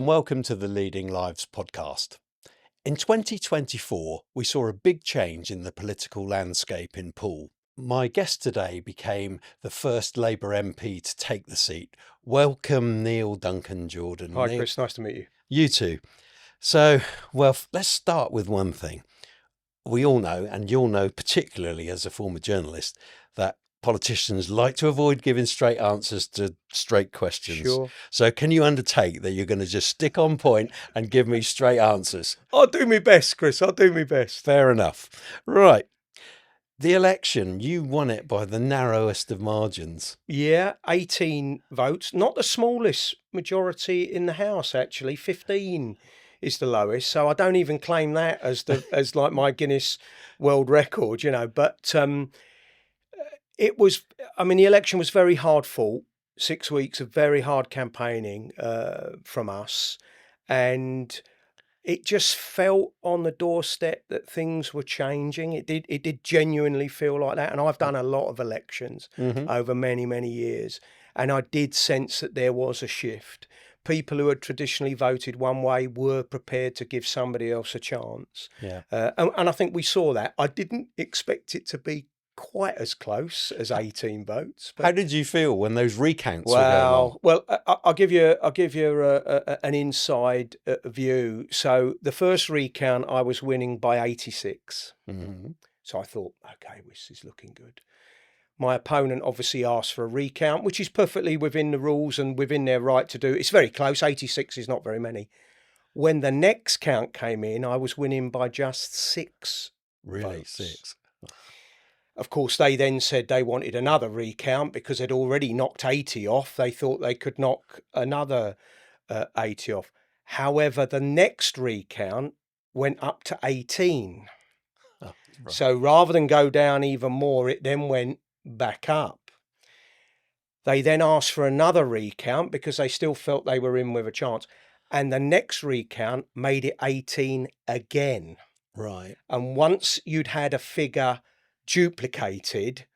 and welcome to the Leading Lives podcast. In 2024, we saw a big change in the political landscape in Poole. My guest today became the first Labour MP to take the seat. Welcome, Neil Duncan-Jordan. Hi, Neil, Chris. Nice to meet you. you too. So, let's start with one thing. We all know, and you'll know particularly as a former journalist, that politicians like to avoid giving straight answers to straight questions. Sure. So can you undertake that you're going to just stick on point and give me straight answers? I'll do my best, Chris. I'll do my best. Fair enough. Right. The election, you won it by the narrowest of margins. Yeah, 18 votes. Not the smallest majority in the House, actually. 15 is the lowest. So I don't even claim that as like my Guinness World Record, But it was, the election was very hard fought. 6 weeks of very hard campaigning from us. And it just felt on the doorstep that things were changing. It did genuinely feel like that. And I've done a lot of elections over many, many years. And I did sense that there was a shift. People who had traditionally voted one way were prepared to give somebody else a chance. Yeah. And I think we saw that. I didn't expect it to be quite as close as 18 votes. How did you feel when those recounts were going on? Well, I'll give you an inside view. So the first recount, I was winning by 86. So I thought, okay, this is looking good. My opponent obviously asked for a recount, which is perfectly within the rules and within their right to do. It's very close. 86 is not very many. When the next count came in, I was winning by just 6 Really, votes. 6? Of course, they then said they wanted another recount because they'd already knocked 80 off. They thought they could knock another 80 off. However, the next recount went up to 18. Oh, right. So rather than go down even more, it then went back up. They then asked for another recount because they still felt they were in with a chance. And the next recount made it 18 again. Right. And once you'd had a figure duplicated,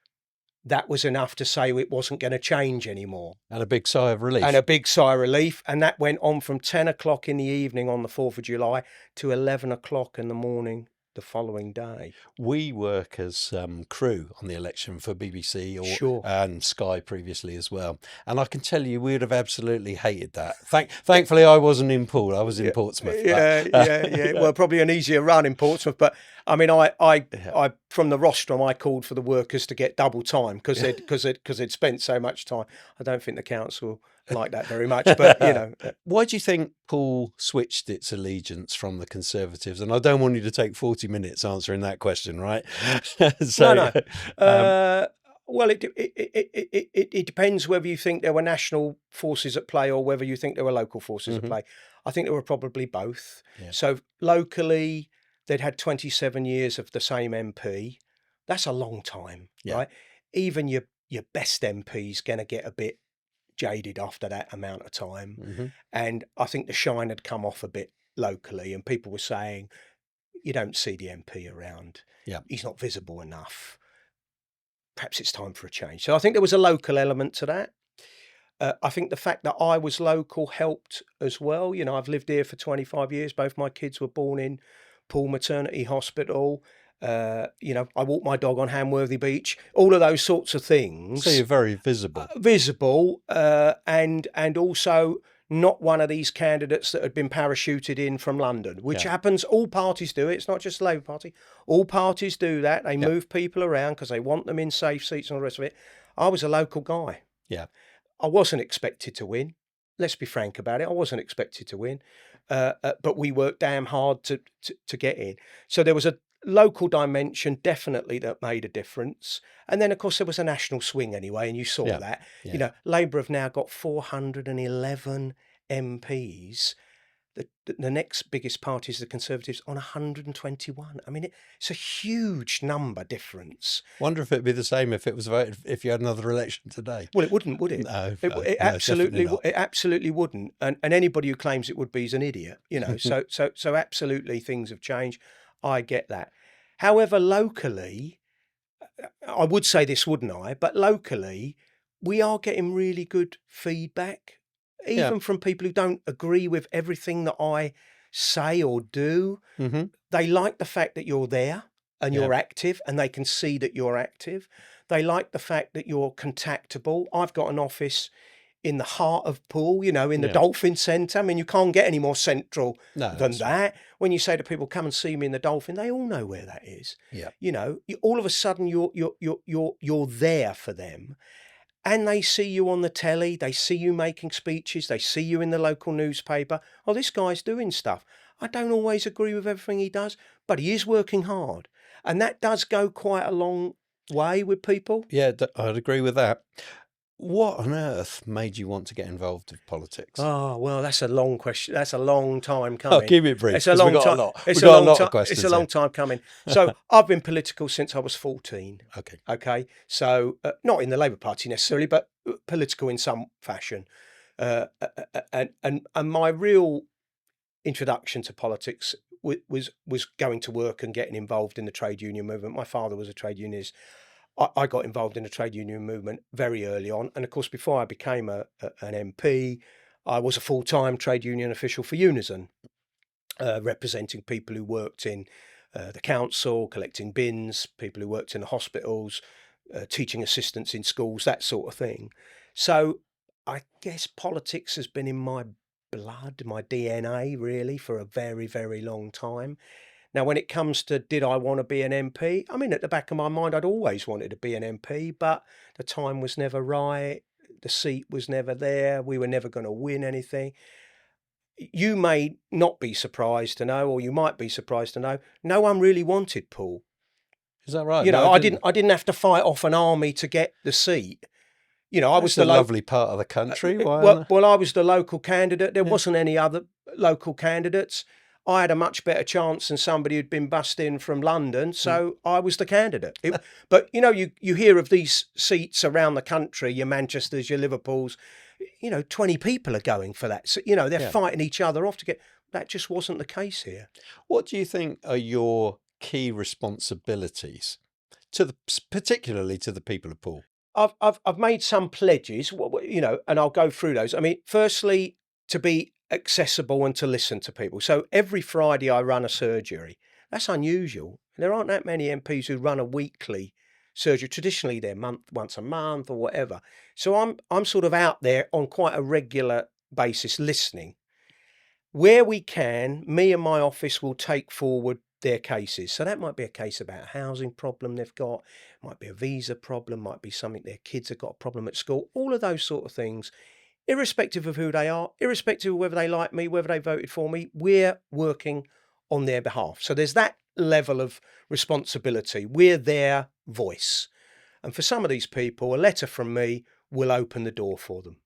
that was enough to say it wasn't going to change anymore. And a big sigh of relief. And that went on from 10 o'clock in the evening on the 4th of July to 11 o'clock in the morning the following day. We work as crew on the election for BBC and Sky previously as well. And I can tell you we would have absolutely hated that. Thankfully, I wasn't in Poole. I was in Portsmouth. Yeah. Well, probably an easier run in Portsmouth. But I from the rostrum, I called for the workers to get double time because they'd spent so much time. I don't think the council like that very much, but Why do you think Poole switched its allegiance from the Conservatives? And I don't want you to take 40 minutes answering that question, right? No. Well, it depends whether you think there were national forces at play or whether you think there were local forces at play. I think there were probably both. Yeah. So locally, they'd had 27 years of the same MP. That's a long time, right? Even your best MP's going to get a bit jaded after that amount of time. And I think the shine had come off a bit locally, and people were saying, you don't see the MP around. Yeah. He's not visible enough. Perhaps it's time for a change. So I think there was a local element to that. I think the fact that I was local helped as well. I've lived here for 25 years. Both my kids were born in Poole Maternity Hospital. I walk my dog on Hamworthy Beach, all of those sorts of things. So you're very visible. And also not one of these candidates that had been parachuted in from London, which happens. All parties do it. It's not just the Labour Party. All parties do that. They move people around because they want them in safe seats and all the rest of it. I was a local guy. Yeah. I wasn't expected to win. Let's be frank about it. I wasn't expected to win. But we worked damn hard to get in. So there was a local dimension definitely that made a difference. And then, of course, there was a national swing anyway, and you saw that. Yeah. Labour have now got 411 MPs. The next biggest party is the Conservatives on 121. It's a huge number difference. Wonder if it'd be the same if it was voted if you had another election today. Well, it wouldn't, would it? No, it absolutely wouldn't. And anybody who claims it would be is an idiot. So absolutely things have changed. I get that. However, locally, I would say this, wouldn't I? But locally, we are getting really good feedback. even from people who don't agree with everything that I say or do. Mm-hmm. They like the fact that you're there and Yeah. you're active, and they can see that you're active. They like the fact that you're contactable. I've got an office in the heart of Poole, in the Yeah. Dolphin Centre. I mean, you can't get any more central No, than that's right. that. When you say to people, "Come and see me in the Dolphin," they all know where that is. Yeah. All of a sudden you're there for them, and they see you on the telly. They see you making speeches. They see you in the local newspaper. Oh, this guy's doing stuff. I don't always agree with everything he does, but he is working hard, and that does go quite a long way with people. Yeah, I'd agree with that. What on earth made you want to get involved with politics? Oh, well, that's a long question. That's a long time I'll coming. keep it brief It's a because we long got a time. lot. It's We a got a long lot time. of questions. It's a long here. time coming. So I've been political since I was 14. Okay. Okay. So not in the Labour Party necessarily, but political in some fashion. And my real introduction to politics was going to work and getting involved in the trade union movement. My father was a trade unionist. I got involved in the trade union movement very early on. And of course, before I became an MP, I was a full-time trade union official for Unison, representing people who worked in the council, collecting bins, people who worked in the hospitals, teaching assistants in schools, that sort of thing. So I guess politics has been in my blood, my DNA, really, for a very, very long time. Now, when it comes to did I want to be an MP? I mean, at the back of my mind, I'd always wanted to be an MP, but the time was never right. The seat was never there. We were never going to win anything. You may not be surprised to know, or you might be surprised to know, no one really wanted Poole. Is that right? You know, No, I didn't have to fight off an army to get the seat. I was It's a the lovely part of the country. Why? well, I was the local candidate. There wasn't any other local candidates. I had a much better chance than somebody who'd been bussed in from London, so I was the candidate. But you hear of these seats around the country, your Manchesters, your Liverpools. 20 people are going for that. So they're fighting each other off to get. That just wasn't the case here. What do you think are your key responsibilities particularly to the people of Poole? I've made some pledges, and I'll go through those. I mean, firstly, to be accessible and to listen to people. So every Friday I run a surgery. That's unusual. There aren't that many MPs who run a weekly surgery. Traditionally, they're once a month or whatever. So I'm sort of out there on quite a regular basis listening. Where we can, me and my office will take forward their cases. So that might be a case about a housing problem they've got, might be a visa problem, might be something their kids have got a problem at school, all of those sort of things, irrespective of who they are, irrespective of whether they like me, whether they voted for me, we're working on their behalf. So there's that level of responsibility. We're their voice. And for some of these people, a letter from me will open the door for them.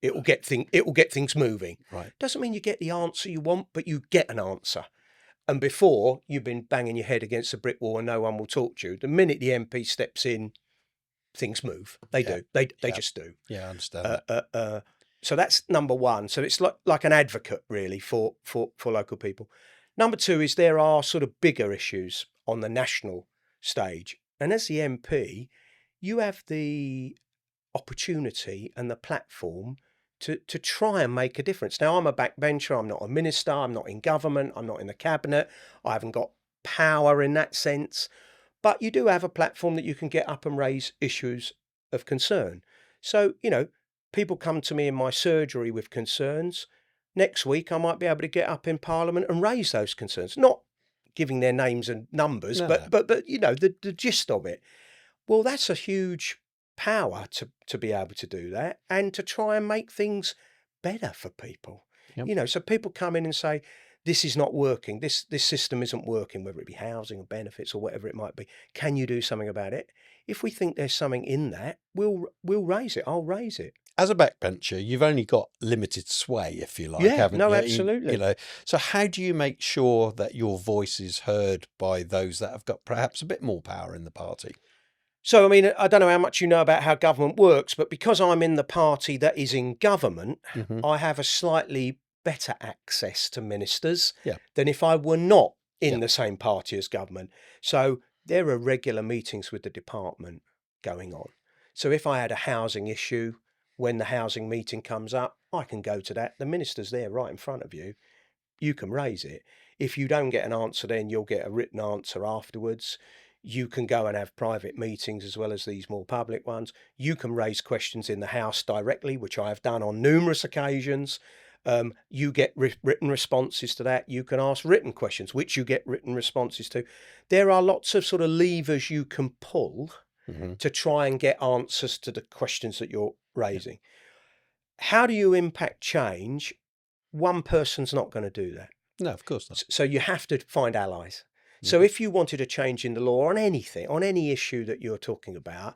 It will get things moving. Right. Doesn't mean you get the answer you want, but you get an answer. And before, you've been banging your head against a brick wall and no one will talk to you. The minute the MP steps in, things move. They do. They just do. Yeah, I understand that. So that's number one. So it's like an advocate, really, for local people. Number two is there are sort of bigger issues on the national stage. And as the MP, you have the opportunity and the platform to try and make a difference. Now, I'm a backbencher. I'm not a minister. I'm not in government. I'm not in the cabinet. I haven't got power in that sense. But you do have a platform that you can get up and raise issues of concern. So, people come to me in my surgery with concerns. Next week, I might be able to get up in Parliament and raise those concerns. Not giving their names and numbers, No. but the gist of it. Well, that's a huge power to be able to do that and to try and make things better for people. Yep. So people come in and say, this is not working. This system isn't working, whether it be housing or benefits or whatever it might be. Can you do something about it? If we think there's something in that, we'll raise it. I'll raise it. As a backbencher, you've only got limited sway, if you like, Yeah, haven't no, you? absolutely. So how do you make sure that your voice is heard by those that have got perhaps a bit more power in the party? So, I mean, I don't know how much you know about how government works, but because I'm in the party that is in government, I have a slightly better access to ministers than if I were not in the same party as government. So there are regular meetings with the department going on. So if I had a housing issue, when the housing meeting comes up, I can go to that. The minister's there right in front of you. You can raise it. If you don't get an answer, then you'll get a written answer afterwards. You can go and have private meetings as well as these more public ones. You can raise questions in the House directly, which I have done on numerous occasions. You get written responses to that. You can ask written questions, which you get written responses to. There are lots of sort of levers you can pull to try and get answers to the questions that you're raising. How do you impact change? One person's not going to do that. No, of course not. So you have to find allies. So if you wanted a change in the law on anything, on any issue that you're talking about,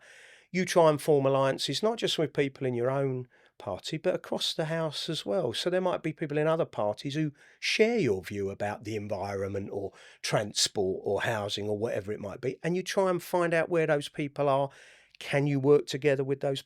you try and form alliances, not just with people in your own party, but across the House as well. So there might be people in other parties who share your view about the environment or transport or housing or whatever it might be. And you try and find out where those people are. Can you work together with those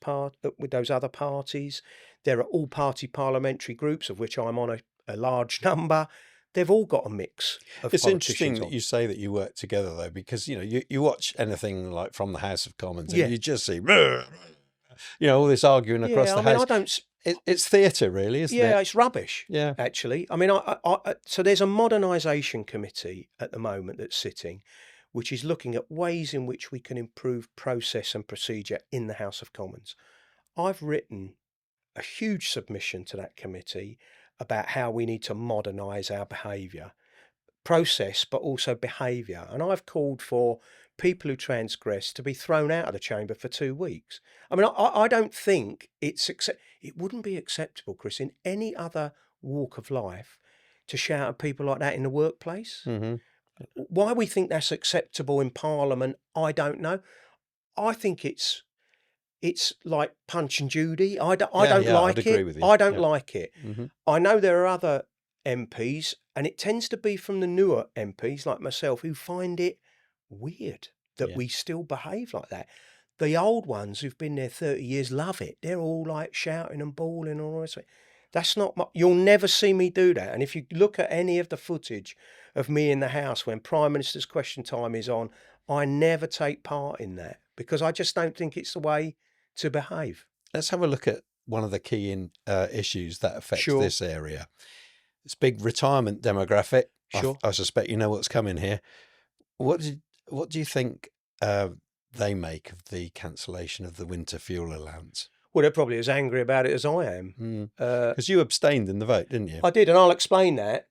other parties? There are all-party parliamentary groups, of which I'm on a large number. They've all got a mix of It's politicians interesting that you say that you work together, though, because, you watch anything like from the House of Commons and you just see, all this arguing across the House. It's theatre, really, isn't it? Yeah, it's rubbish, Yeah. actually. I mean, so there's a modernisation committee at the moment that's sitting, which is looking at ways in which we can improve process and procedure in the House of Commons. I've written a huge submission to that committee about how we need to modernise our behaviour, process, but also behaviour. And I've called for people who transgress to be thrown out of the chamber for 2 weeks. I mean, I don't think it wouldn't be acceptable, Chris, in any other walk of life to shout at people like that in the workplace. Why we think that's acceptable in Parliament, I don't know. I think it's like Punch and Judy. I don't like I'd it. agree with you. I don't like it. I know there are other MPs, and it tends to be from the newer MPs like myself who find it weird that we still behave like that. The old ones who've been there 30 years love it. They're all like shouting and bawling and all the rest of it. That's not you'll never see me do that. And if you look at any of the footage of me in the House when Prime Minister's question time is on, I never take part in that because I just don't think it's the way to behave. Let's have a look at one of the key issues that affects Sure. this area. It's big retirement demographic. Sure. I suspect you know what's coming here. What do you think they make of the cancellation of the winter fuel allowance? Well, they're probably as angry about it as I am. Because you abstained in the vote, didn't you? I did, and I'll explain that.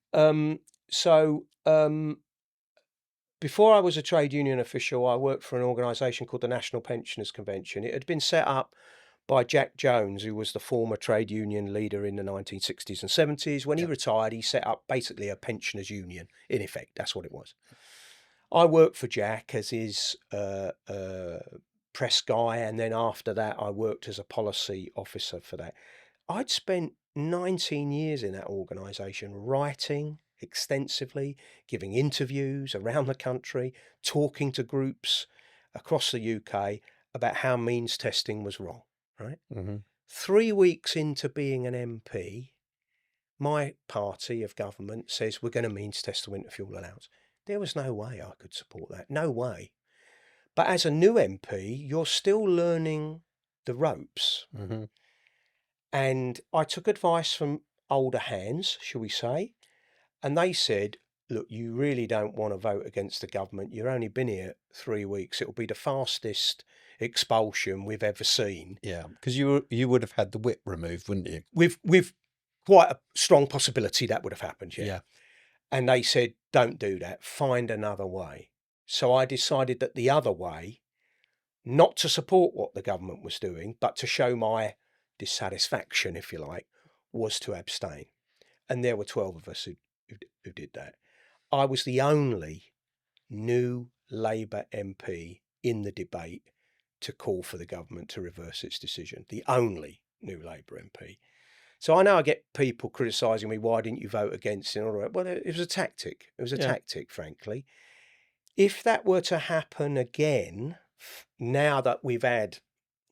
Before I was a trade union official, I worked for an organisation called the National Pensioners Convention. It had been set up by Jack Jones, who was the former trade union leader in the 1960s and 70s. When he retired, he set up basically a pensioners union. In effect, that's what it was. I worked for Jack as his press guy, and then after that, I worked as a policy officer for that. I'd spent 19 years in that organisation writing extensively, giving interviews around the country, talking to groups across the UK about how means testing was wrong, right? 3 weeks into being an MP, my party of government says we're going to means test the winter fuel allowance. There was no way I could support that. No way. But as a new MP, you're still learning the ropes. And I took advice from older hands, shall we say, and they said, look, you really don't want to vote against the government. You've only been here 3 weeks. It will be the fastest expulsion we've ever seen. Yeah, because you would have had the whip removed, wouldn't you? With quite a strong possibility that would have happened, yeah. And they said, don't do that. Find another way. So I decided that the other way, not to support what the government was doing, but to show my dissatisfaction, if you like, was to abstain. And there were 12 of us who did that. I was the only new Labour MP in the debate to call for the government to reverse its decision. The only new Labour MP. So I know I get people criticising me, why didn't you vote against it? And all that. Well, it was a tactic. It was a tactic, frankly. If that were to happen again, now that we've had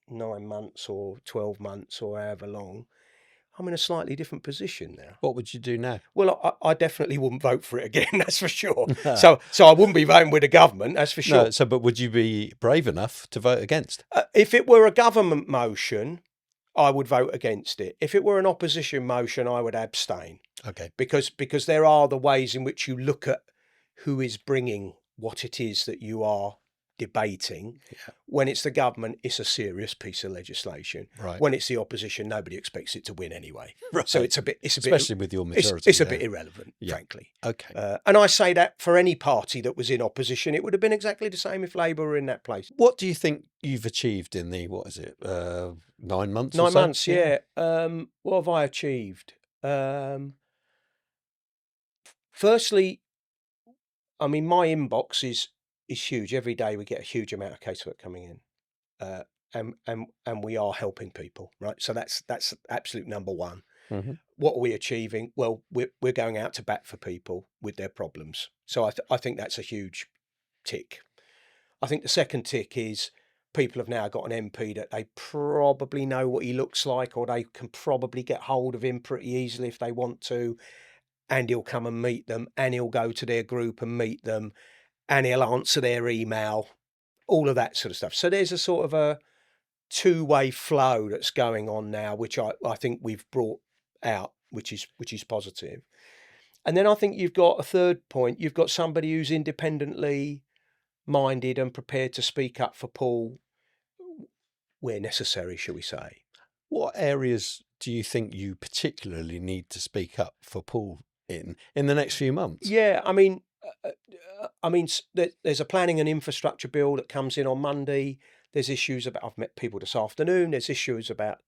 9 months or 12 months or however long, I'm in a slightly different position now. What would you do now? Well, I definitely wouldn't vote for it again, that's for sure. So I wouldn't be voting with the government, that's for sure. No, but would you be brave enough to vote against? If it were a government motion, I would vote against it. If it were an opposition motion, I would abstain. Okay. Because there are the ways in which you look at who is bringing what it is that you are debating. Yeah. When it's the government, it's a serious piece of legislation. Right. When it's the opposition, nobody expects it to win anyway. Right. So it's a bit, especially with your majority. It's a bit irrelevant, frankly. Okay. And I say that for any party that was in opposition, it would have been exactly the same if Labour were in that place. What do you think you've achieved in the 9 months? 9 months, yeah. What have I achieved? Firstly, I mean, my inbox is huge. Every day we get a huge amount of casework coming in, and we are helping people, right? So that's absolute number one. Mm-hmm. What are we achieving? Well, we're going out to bat for people with their problems. So I think that's a huge tick. I think the second tick is people have now got an MP that they probably know what he looks like, or they can probably get hold of him pretty easily if they want to. And he'll come and meet them, and he'll go to their group and meet them, and he'll answer their email, all of that sort of stuff. So there's a sort of a two-way flow that's going on now, which I think we've brought out, which is positive. And then I think you've got a third point. You've got somebody who's independently minded and prepared to speak up for Poole where necessary, shall we say. What areas do you think you particularly need to speak up for Poole in the next few months? Yeah, I mean, there's a planning and infrastructure bill that comes in on Monday. There's issues about, I've met people this afternoon, there's issues about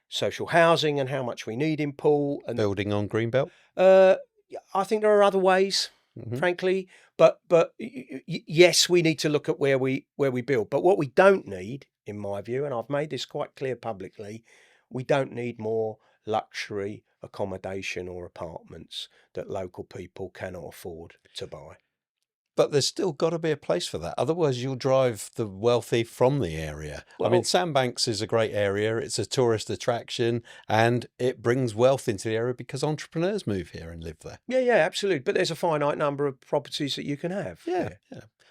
social housing and how much we need in Poole. And building on Greenbelt? I think there are other ways, frankly, but yes, we need to look at where we build. But what we don't need, in my view, and I've made this quite clear publicly, we don't need more luxury accommodation or apartments that local people cannot afford to buy. But there's still got to be a place for that. Otherwise, you'll drive the wealthy from the area. Well, I mean, Sandbanks is a great area. It's a tourist attraction, and it brings wealth into the area because entrepreneurs move here and live there. Yeah, absolutely. But there's a finite number of properties that you can have. Yeah.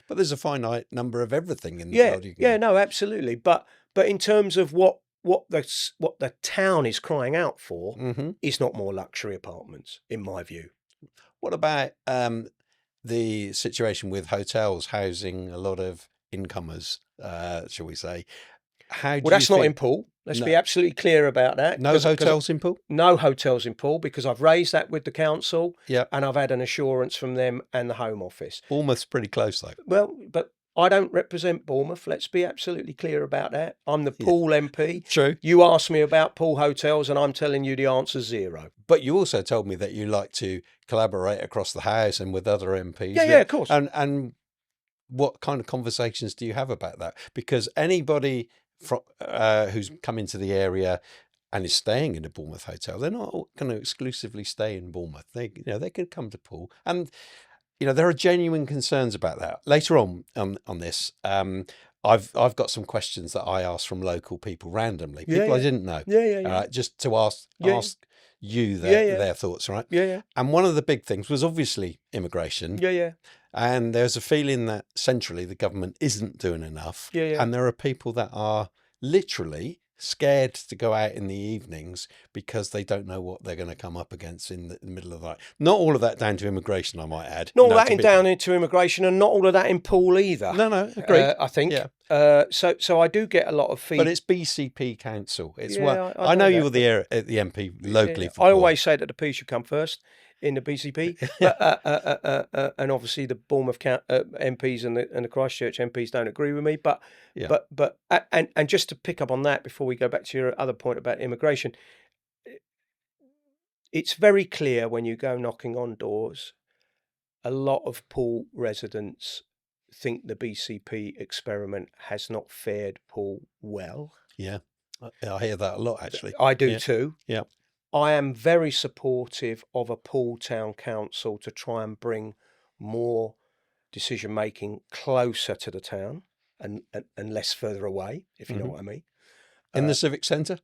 But there's a finite number of everything in the world. No, absolutely. But in terms of what the town is crying out for, is not more luxury apartments, in my view. What about the situation with hotels housing a lot of incomers, shall we say? That's not in Poole. Let's be absolutely clear about that. No hotels in Poole? No hotels in Poole, because I've raised that with the council, and I've had an assurance from them and the Home Office. Bournemouth's pretty close, though. Well, but I don't represent Bournemouth. Let's be absolutely clear about that. I'm the Poole MP. True. You asked me about Poole hotels, and I'm telling you the answer's zero. But you also told me that you like to collaborate across the House and with other MPs. Yeah, of course. And what kind of conversations do you have about that? Because anybody who's come into the area and is staying in a Bournemouth hotel, they're not going to exclusively stay in Bournemouth. They could come to Poole, and there are genuine concerns about that. Later on this, I've got some questions that I asked from local people randomly, people I didn't know. Just to ask you their thoughts, right? And one of the big things was obviously immigration. And there's a feeling that centrally the government isn't doing enough. And there are people that are literally scared to go out in the evenings because they don't know what they're going to come up against in the middle of the night. Not all of that down to immigration, I might add. Not all that down into immigration, and not all of that in Poole either. No, agreed. I think. So I do get a lot of feedback. But it's BCP Council. It's I know you were the MP locally. For I always say that the P should come first in the BCP, and obviously the Bournemouth MPs and the Christchurch MPs don't agree with me. But just to pick up on that before we go back to your other point about immigration, it's very clear when you go knocking on doors, a lot of Poole residents think the BCP experiment has not fared Poole well. Yeah, I hear that a lot, actually. I do too. Yeah. I am very supportive of a Poole Town Council to try and bring more decision making closer to the town and less further away, if you know what I mean. In the Civic Centre?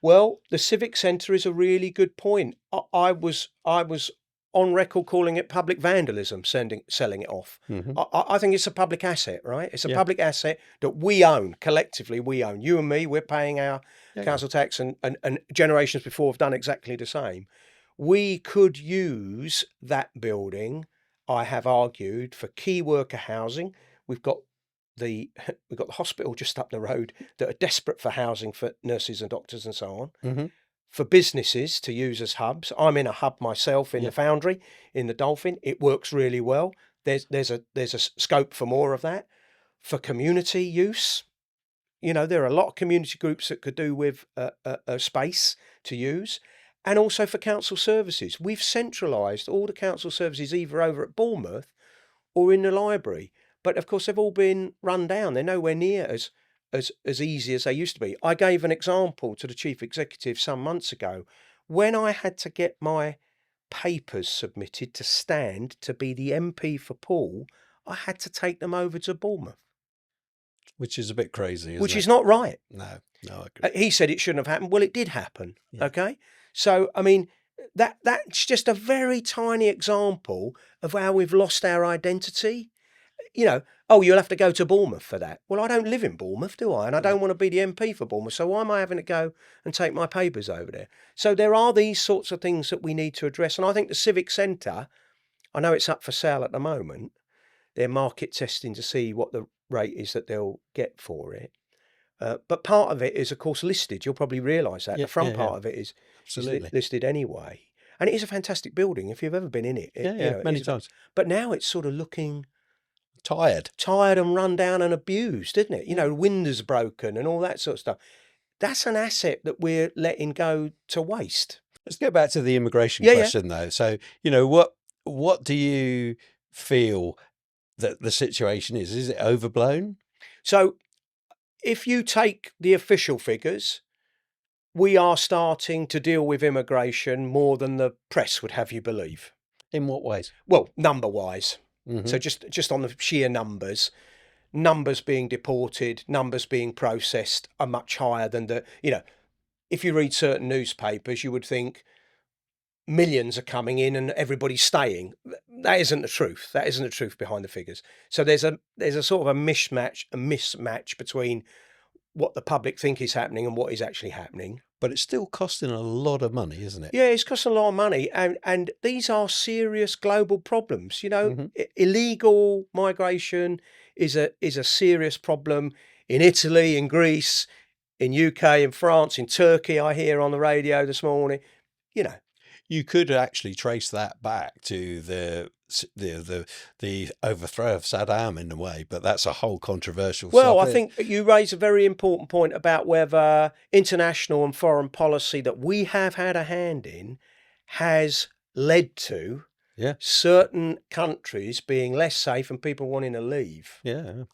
Well, the Civic Centre is a really good point. I was on record calling it public vandalism, selling it off. I think it's a public asset, right? It's a public asset that we own, collectively we own. You and me, we're paying our council tax, and generations before have done exactly the same. We could use that building, I have argued, for key worker housing. We've got the hospital just up the road that are desperate for housing for nurses and doctors and so on. For businesses to use as hubs. I'm in a hub myself in the Foundry, in the Dolphin. It works really well. There's a scope for more of that. For community use, there are a lot of community groups that could do with a space to use. And also for council services. We've centralised all the council services either over at Bournemouth or in the library. But of course, they've all been run down. They're nowhere near as easy as they used to be. I gave an example to the chief executive some months ago when I had to get my papers submitted to stand to be the MP for Poole. I had to take them over to Bournemouth, which is a bit crazy, isn't which it? is not right. No, I agree. He said it shouldn't have happened. Well, it did happen. Okay, so I mean that's just a very tiny example of how we've lost our identity. Oh, you'll have to go to Bournemouth for that. Well, I don't live in Bournemouth, do I? And I don't want to be the MP for Bournemouth. So why am I having to go and take my papers over there? So there are these sorts of things that we need to address. And I think the Civic Centre, I know it's up for sale at the moment. They're market testing to see what the rate is that they'll get for it. But part of it is, of course, listed. You'll probably realise that. The front part of it is listed anyway. And it is a fantastic building if you've ever been in it. Many times. But now it's sort of looking tired and run down and abused, isn't it? Windows broken and all that sort of stuff. That's an asset that we're letting go to waste. Let's go back to the immigration question though. So, what do you feel that the situation is? Is it overblown? So if you take the official figures, we are starting to deal with immigration more than the press would have you believe. In what ways? Well, number-wise. So just on the sheer numbers being deported, numbers being processed are much higher than if you read certain newspapers, you would think millions are coming in and everybody's staying. That isn't the truth. That isn't the truth behind the figures. So there's a sort of a mismatch between what the public think is happening and what is actually happening. But it's still costing a lot of money, isn't it? Yeah, it's costing a lot of money. And these are serious global problems. Illegal migration is a serious problem in Italy, in Greece, in UK, in France, in Turkey, I hear on the radio this morning. You could actually trace that back to the overthrow of Saddam in a way, but that's a whole controversial Well, subject. I think you raise a very important point about whether international and foreign policy that we have had a hand in has led to certain countries being less safe and people wanting to leave.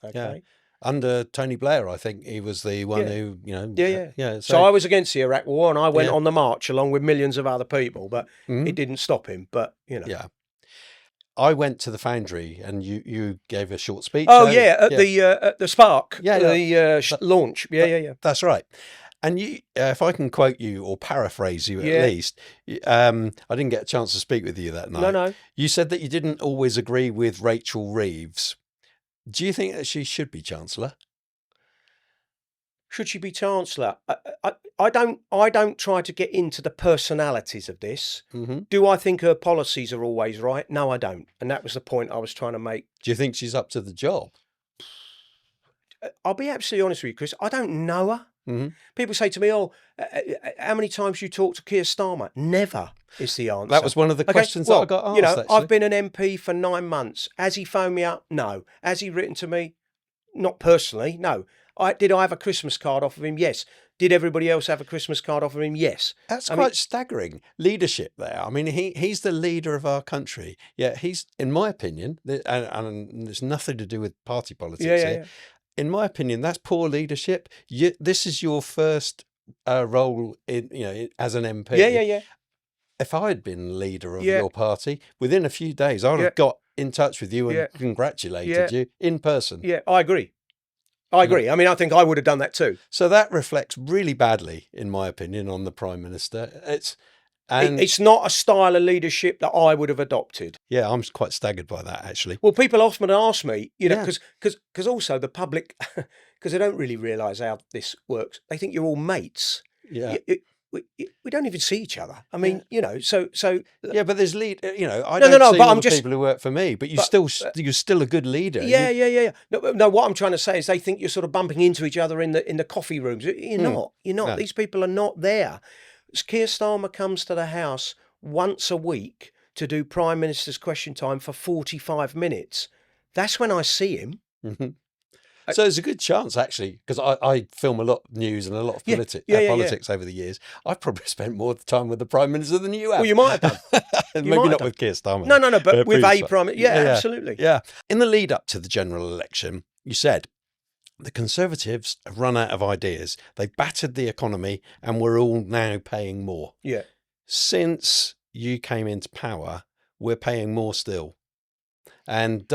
Okay. Under Tony Blair, I think he was the one who, So I was against the Iraq War and I went on the march along with millions of other people, but it didn't stop him. But, Yeah. I went to the Foundry and you gave a short speech. At the Spark, launch. That's right. And you, if I can quote you or paraphrase you at least, I didn't get a chance to speak with you that night. No. You said that you didn't always agree with Rachel Reeves. Do you think that she should be Chancellor? Should she be Chancellor? I don't try to get into the personalities of this. Do I think her policies are always right? No, I don't. And that was the point I was trying to make. Do you think she's up to the job? I'll be absolutely honest with you, Chris. I don't know her. People say to me, how many times you talk to Keir Starmer? Never is the answer. That was one of the questions that I got asked, actually. I've been an MP for 9 months. Has he phoned me up? No. Has he written to me? Not personally, no. Did I have a Christmas card off of him? Yes. Did everybody else have a Christmas card off of him? Yes. That's quite staggering leadership there. I mean, he's the leader of our country. Yeah, he's, in my opinion, and there's nothing to do with party politics here. In my opinion, that's poor leadership. This is your first role in, as an MP. Yeah. If I had been leader of your party, within a few days, I would have got in touch with you and congratulated you in person. Yeah, I agree. I mean, I think I would have done that too. So that reflects really badly, in my opinion, on the Prime Minister. And It's not a style of leadership that I would have adopted. yeah, I'm quite staggered by that, actually. Well, people often ask me, Yeah. because also the public, because they don't really realise how this works. They think you're all mates. Yeah. We don't even see each other. I mean, so Yeah, but there's I No, don't see but all I'm the just- people who work for me, but but- you're still a good leader. yeah. No, what I'm trying to say is they think you're sort of bumping into each other in the coffee rooms. You're not. You're not. No. These people are not there. Keir Starmer comes to the House once a week to do Prime Minister's Question Time for 45 minutes. That's when I see him. Mm-hmm. So there's a good chance, actually, because I film a lot of news and a lot of politics over the years. I've probably spent more time with the Prime Minister than you have. Well, you might have done. Maybe not with Keir Starmer. No, but with previous a one. Prime Minister. Yeah, absolutely. Yeah. In the lead up to the general election, you said, the Conservatives have run out of ideas. They've battered the economy and we're all now paying more. Yeah. Since you came into power, we're paying more still. And,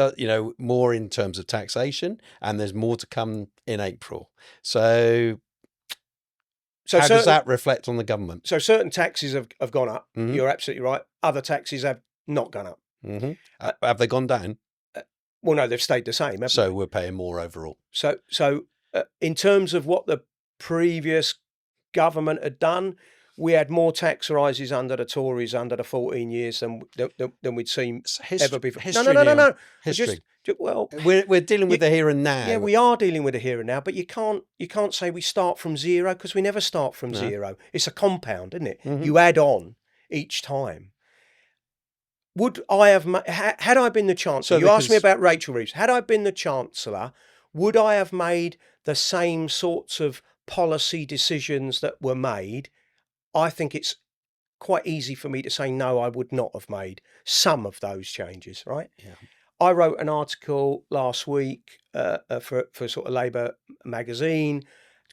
more in terms of taxation, and there's more to come in April. So how does that reflect on the government? So certain taxes have gone up. Mhm. You're absolutely right. Other taxes have not gone up. Mm-hmm. Have they gone down? Well, no, they've stayed the same, haven't So they? we're paying more overall. So in terms of what the previous government had done, we had more tax rises under the Tories under the 14 years than we'd seen ever before. No. History. Well, We're dealing with the here and now. yeah, we are dealing with the here and now, but you can't say we start from zero, because we never start from No. zero. It's a compound, isn't it? Mhm. You add on each time. Would I have had I been the Chancellor? You asked me about Rachel Reeves. Had I been the Chancellor, would I have made the same sorts of policy decisions that were made? I think it's quite easy for me to say no, I would not have made some of those changes, right? Yeah. I wrote an article last week for sort of Labour magazine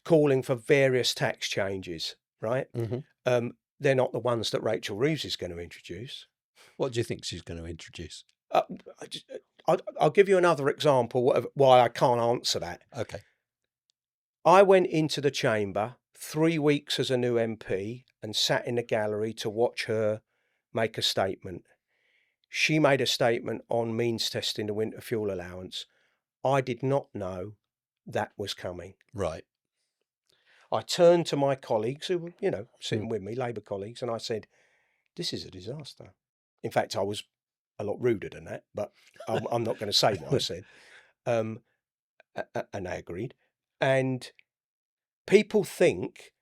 calling for various tax changes, right? Mm-hmm. They're not the ones that Rachel Reeves is going to introduce. What do you think she's going to introduce? I'll give you another example of why I can't answer that. Okay. I went into the chamber 3 weeks as a new MP and sat in the gallery to watch her make a statement. She made a statement on means testing the winter fuel allowance. I did not know that was coming. Right. I turned to my colleagues who were, sitting with me, Labour colleagues, and I said, this is a disaster. In fact, I was a lot ruder than that, but I'm not going to say what I said. And they agreed. And people think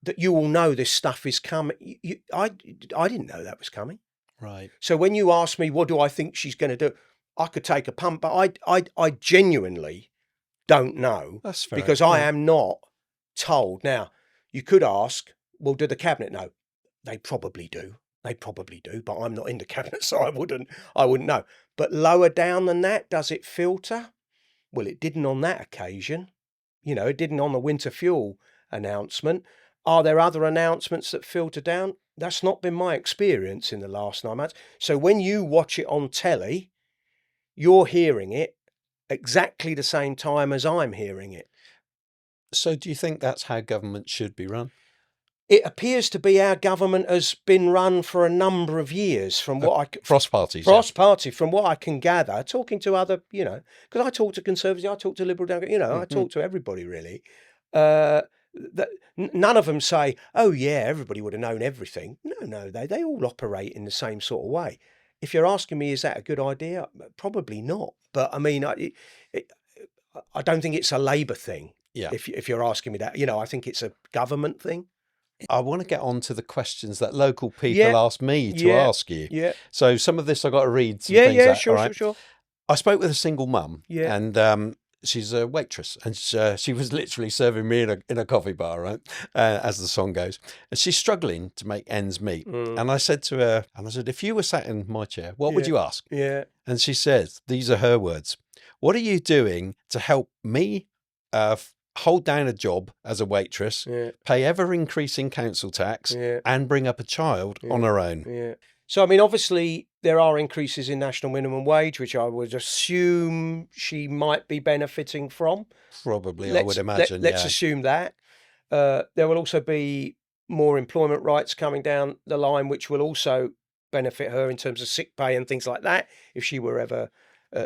that you all know this stuff is coming. I didn't know that was coming. Right. So when you ask me, what do I think she's going to do? I could take a punt, but I genuinely don't know. That's fair. Because I am not told. Now, you could ask, well, do the Cabinet know? They probably do. But I'm not in the Cabinet, so I wouldn't know. But lower down than that, does it filter? Well, it didn't on that occasion. It didn't on the winter fuel announcement. Are there other announcements that filter down? That's not been my experience in the last 9 months. So when you watch it on telly, you're hearing it exactly the same time as I'm hearing it. So do you think that's how government should be run? It appears to be how government has been run for a number of years, from what Cross parties. Party, from what I can gather, talking to other, because I talk to Conservatives, I talk to Liberal Democrats, I talk to everybody really. None of them say, oh yeah, everybody would have known everything. No, they all operate in the same sort of way. If you're asking me, is that a good idea? Probably not. But I mean, I don't think it's a Labour thing. Yeah. If you're asking me that, I think it's a government thing. I want to get on to the questions that local people ask me to ask you. Yeah. So some of this I've got to read some things out. Sure. I spoke with a single mum. Yeah. And she's a waitress, and she was literally serving me in a coffee bar, right, as the song goes. And she's struggling to make ends meet. And I said to her, if you were sat in my chair, what would you ask? Yeah. And she says, these are her words: what are you doing to help me hold down a job as a waitress, pay ever-increasing council tax, and bring up a child on her own? Yeah. So, I mean, obviously, there are increases in national minimum wage, which I would assume she might be benefiting from. Probably, I would imagine. Let's assume that. There will also be more employment rights coming down the line, which will also benefit her in terms of sick pay and things like that, if she were ever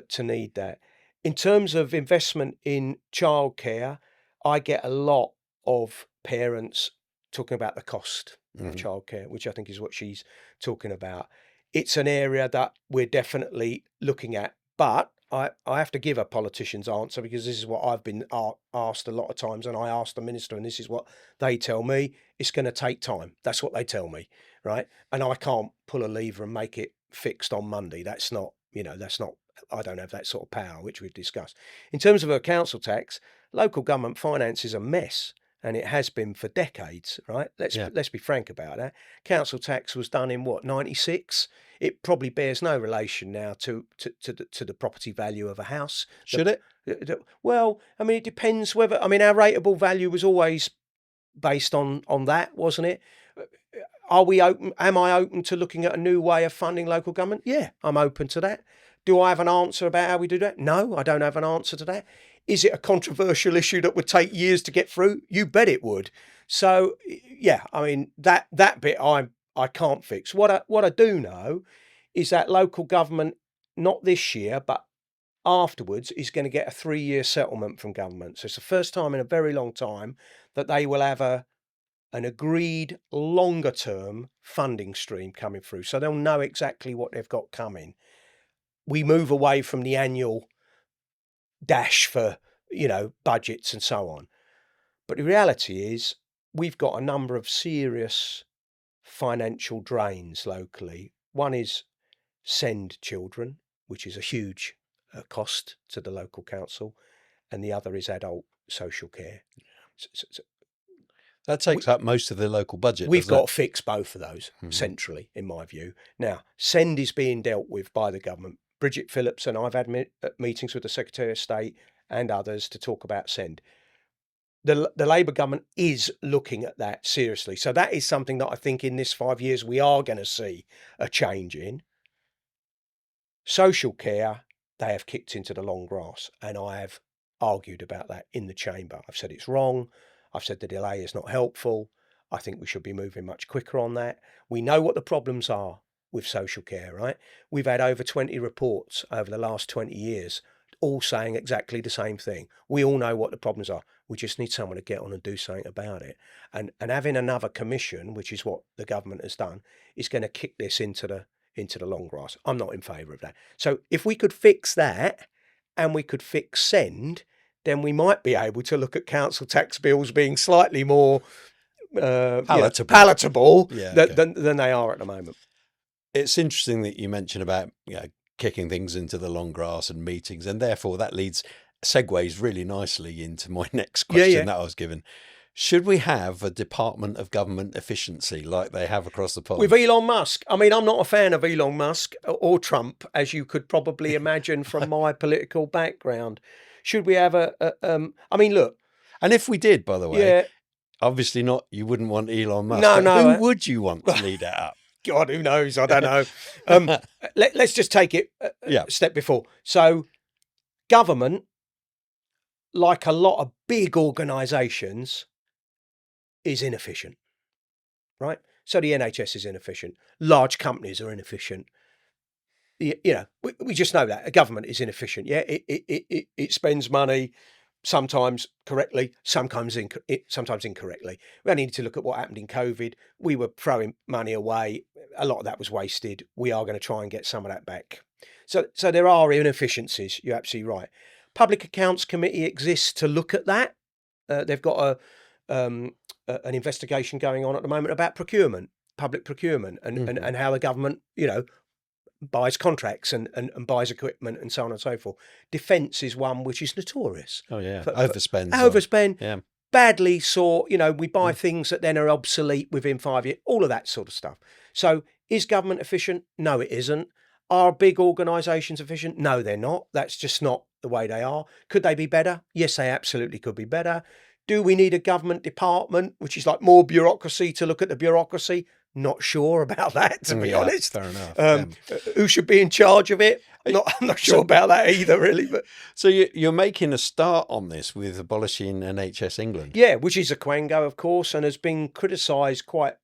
to need that. In terms of investment in childcare, I get a lot of parents talking about the cost of childcare, which I think is what she's talking about. It's an area that we're definitely looking at, but I have to give a politician's answer, because this is what I've been asked a lot of times, and I asked the minister, and this is what they tell me. It's going to take time. That's what they tell me, right? And I can't pull a lever and make it fixed on Monday. That's not, I don't have that sort of power, which we've discussed. In terms of her council tax, local government finance is a mess, and it has been for decades, right? Let's be frank about that. Council tax was done in what, 96? It probably bears no relation now to the property value of a house. Should it? Well, I mean, it depends whether. I mean, our rateable value was always based on that, wasn't it? Are we open? Am I open to looking at a new way of funding local government? Yeah, I'm open to that. Do I have an answer about how we do that? No, I don't have an answer to that. Is it a controversial issue that would take years to get through? You bet it would. So yeah, I mean, that bit I can't fix. What I do know is that local government, not this year, but afterwards, is going to get a 3-year settlement from government. So it's the first time in a very long time that they will have an agreed longer term funding stream coming through. So they'll know exactly what they've got coming. We move away from the annual dash for, budgets and so on. But the reality is we've got a number of serious financial drains locally. One is send children, which is a huge cost to the local council, and the other is adult social care. So that takes up most of the local budget. We've got to fix both of those centrally, in my view. Now, send is being dealt with by the government. Bridget Phillips and I've had meetings with the Secretary of State and others to talk about send. The Labour government is looking at that seriously. So that is something that I think in this 5 years we are going to see a change in. Social care, they have kicked into the long grass, and I have argued about that in the chamber. I've said it's wrong. I've said the delay is not helpful. I think we should be moving much quicker on that. We know what the problems are with social care, right? We've had over 20 reports over the last 20 years, all saying exactly the same thing. We all know what the problems are. We just need someone to get on and do something about it. And having another commission, which is what the government has done, is going to kick this into the long grass. I'm not in favour of that. So if we could fix that and we could fix send, then we might be able to look at council tax bills being slightly more palatable than they are at the moment. It's interesting that you mention about kicking things into the long grass and meetings, and therefore that segues really nicely into my next question that I was given. Should we have a Department of Government Efficiency like they have across the pond? With Elon Musk. I mean, I'm not a fan of Elon Musk or Trump, as you could probably imagine from my political background. Should we have I mean, look. And if we did, by the way, obviously not, you wouldn't want Elon Musk. Who would you want to lead it up? God, who knows? I don't know. Let's just take it a step before. So government, like a lot of big organisations, is inefficient, right? So the NHS is inefficient. Large companies are inefficient. We just know that. A government is inefficient. Yeah, it spends money, sometimes correctly, sometimes incorrectly. We only need to look at what happened in COVID. We were throwing money away. A lot of that was wasted. We are going to try and get some of that back. So there are inefficiencies. You're absolutely right. Public Accounts Committee exists to look at that. They've got an investigation going on at the moment about procurement, public procurement, and how the government, buys contracts and buys equipment and so on and so forth. Defence is one which is notorious. Oh yeah, overspend. Overspend. Badly sought. We buy things that then are obsolete within 5 years. All of that sort of stuff. So is government efficient? No, it isn't. Are big organisations efficient? No, they're not. That's just not the way they are. Could they be better? Yes, they absolutely could be better. Do we need a government department, which is like more bureaucracy to look at the bureaucracy? Not sure about that, to be honest. Fair enough. Who should be in charge of it? I'm not sure about that either, really. But So you're making a start on this with abolishing NHS England. yeah, which is a quango, of course, and has been criticised quite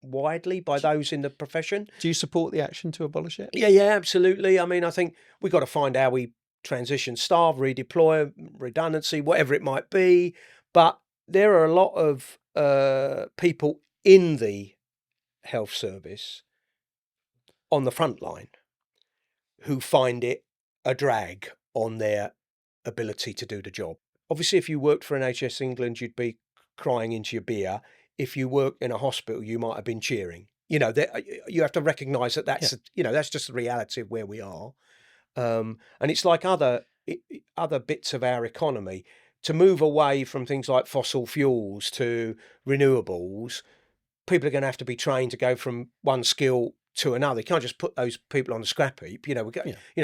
widely by those in the profession. Do you support the action to abolish it? Yeah, absolutely. I mean, I think we've got to find how we transition staff, redeploy, redundancy, whatever it might be. But there are a lot of people in the health service on the front line who find it a drag on their ability to do the job. Obviously, if you worked for NHS England, you'd be crying into your beer. If you worked in a hospital, you might have been cheering. You know, you have to recognise that that's that's just the reality of where we are. And it's like other bits of our economy. To move away from things like fossil fuels to renewables, people are going to have to be trained to go from one skill to another. You can't just put those people on the scrap heap.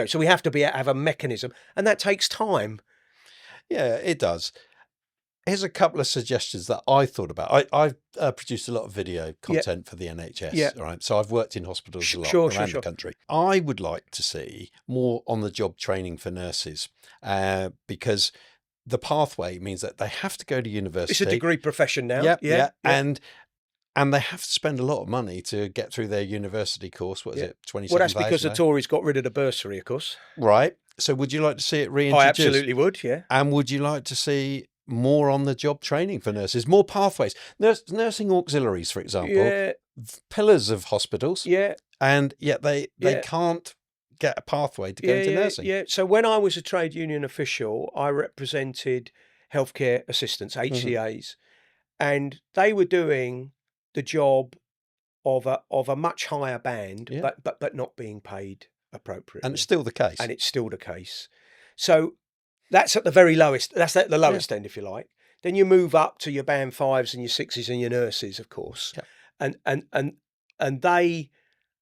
So we have to have a mechanism, and that takes time. Yeah, it does. Here's a couple of suggestions that I thought about. I've produced a lot of video content for the NHS, right? So I've worked in hospitals a lot around the country. I would like to see more on-the-job training for nurses because the pathway means that they have to go to university. It's a degree profession now. Yeah. And they have to spend a lot of money to get through their university course. What is it, 27,000? Well, that's because the Tories got rid of the bursary, of course. Right. So would you like to see it reintroduced? I absolutely would, yeah. And would you like to see more on-the-job training for nurses, more pathways? Nursing auxiliaries, for example, pillars of hospitals. Yeah. And yet they can't get a pathway to go into nursing. Yeah. So when I was a trade union official, I represented healthcare assistants, HCAs, and they were doing the job of a much higher band, but not being paid appropriately. And it's still the case. And it's still the case. So that's at the very lowest. That's at the lowest end, if you like. Then you move up to your band fives and your sixes and your nurses, of course. Yeah. And they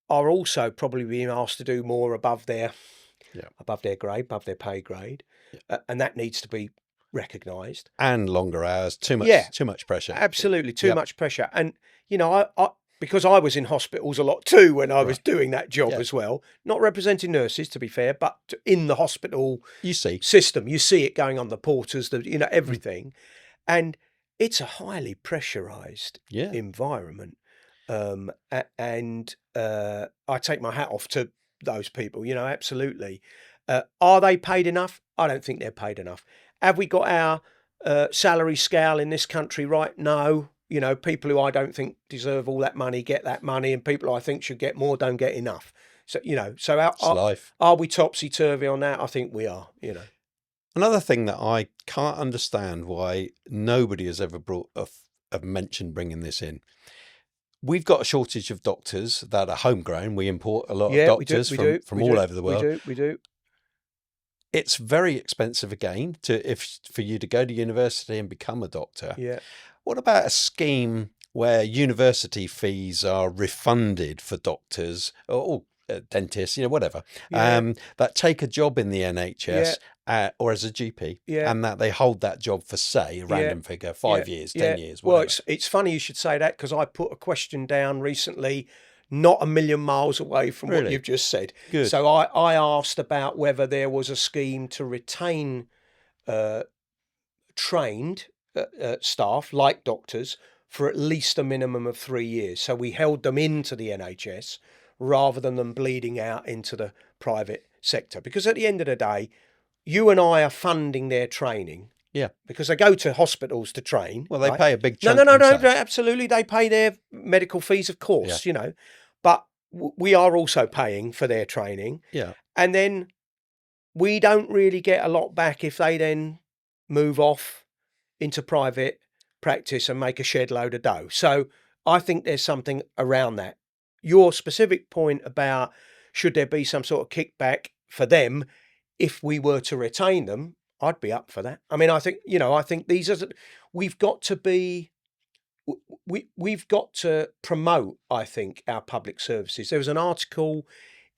are also probably being asked to do more above their grade, above their pay grade, and that needs to be recognised. And longer hours, too much pressure. Absolutely, too much pressure. And I because I was in hospitals a lot too when I was doing that job as well, not representing nurses to be fair, but in the hospital system, you see it going on, the porters, everything, and it's a highly pressurised environment. And I take my hat off to those people, absolutely. Are they paid enough? I don't think they're paid enough. Have we got our salary scale in this country right? No. People who I don't think deserve all that money get that money, and people who I think should get more don't get enough. So, are we topsy-turvy on that? I think we are, Another thing that I can't understand why nobody has ever mentioned bringing this in. We've got a shortage of doctors that are homegrown. We import a lot of doctors from all over the world. We do. It's very expensive again for you to go to university and become a doctor. Yeah. What about a scheme where university fees are refunded for doctors or dentists, whatever, that take a job in the NHS or as a GP, and that they hold that job for, say, a random figure, 5 years, 10 years, whatever. Well, it's funny you should say that, because I put a question down recently, not a million miles away from what you've just said. Good. So I asked about whether there was a scheme to retain trained staff, like doctors, for at least a minimum of 3 years. So we held them into the NHS rather than them bleeding out into the private sector. Because at the end of the day, you and I are funding their training. Yeah. Because they go to hospitals to train. Well, they pay a big chunk. No, absolutely. They pay their medical fees, of course, But we are also paying for their training. Yeah. And then we don't really get a lot back if they then move off into private practice and make a shed load of dough. So I think there's something around that. Your specific point about should there be some sort of kickback for them if we were to retain them, I'd be up for that. I mean, I think these are, we've got to promote, I think, our public services. There was an article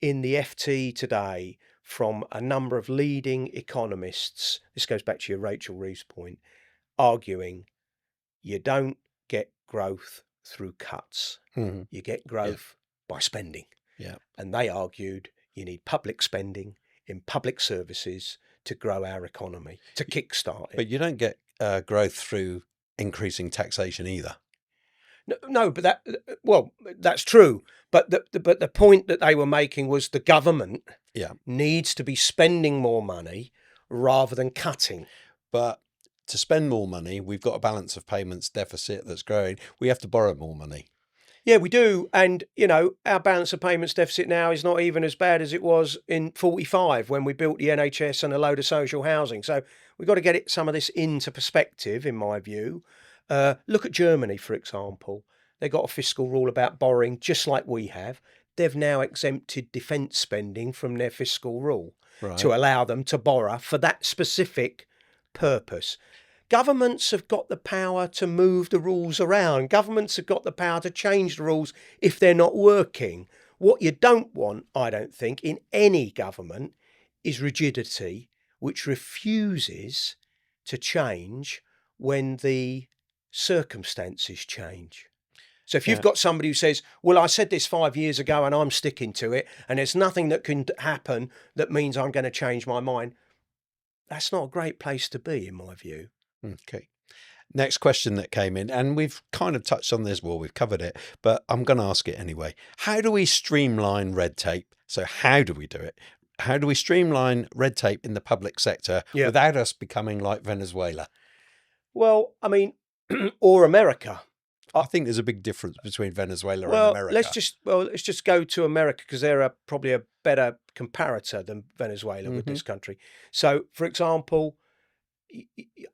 in the FT today from a number of leading economists. This goes back to your Rachel Reeves point, arguing you don't get growth through cuts. Mm-hmm. You get growth by spending. Yeah. And they argued you need public spending in public services to grow our economy, to kickstart it. But you don't get growth through increasing taxation either. No, but that's true. But the point that they were making was the government needs to be spending more money rather than cutting. But to spend more money, we've got a balance of payments deficit that's growing. We have to borrow more money. Yeah, we do. And, our balance of payments deficit now is not even as bad as it was in 45 when we built the NHS and a load of social housing. So we've got to get some of this into perspective, in my view. Look at Germany, for example. They've got a fiscal rule about borrowing just like we have. They've now exempted defence spending from their fiscal rule to allow them to borrow for that specific purpose. Governments have got the power to move the rules around. Governments have got the power to change the rules if they're not working. What you don't want, I don't think, in any government is rigidity, which refuses to change when the circumstances change. So if you've got somebody who says, well, I said this 5 years ago and I'm sticking to it, and there's nothing that can happen that means I'm going to change my mind, that's not a great place to be, in my view. Okay. Next question that came in, and we've kind of touched on this, well, we've covered it, but I'm going to ask it anyway. How do we streamline red tape? So how do we do it? How do we streamline red tape in the public sector without us becoming like Venezuela? Well, I mean, or America. I think there's a big difference between Venezuela and America. Let's just go to America because they're probably a better comparator than Venezuela with this country. So, for example,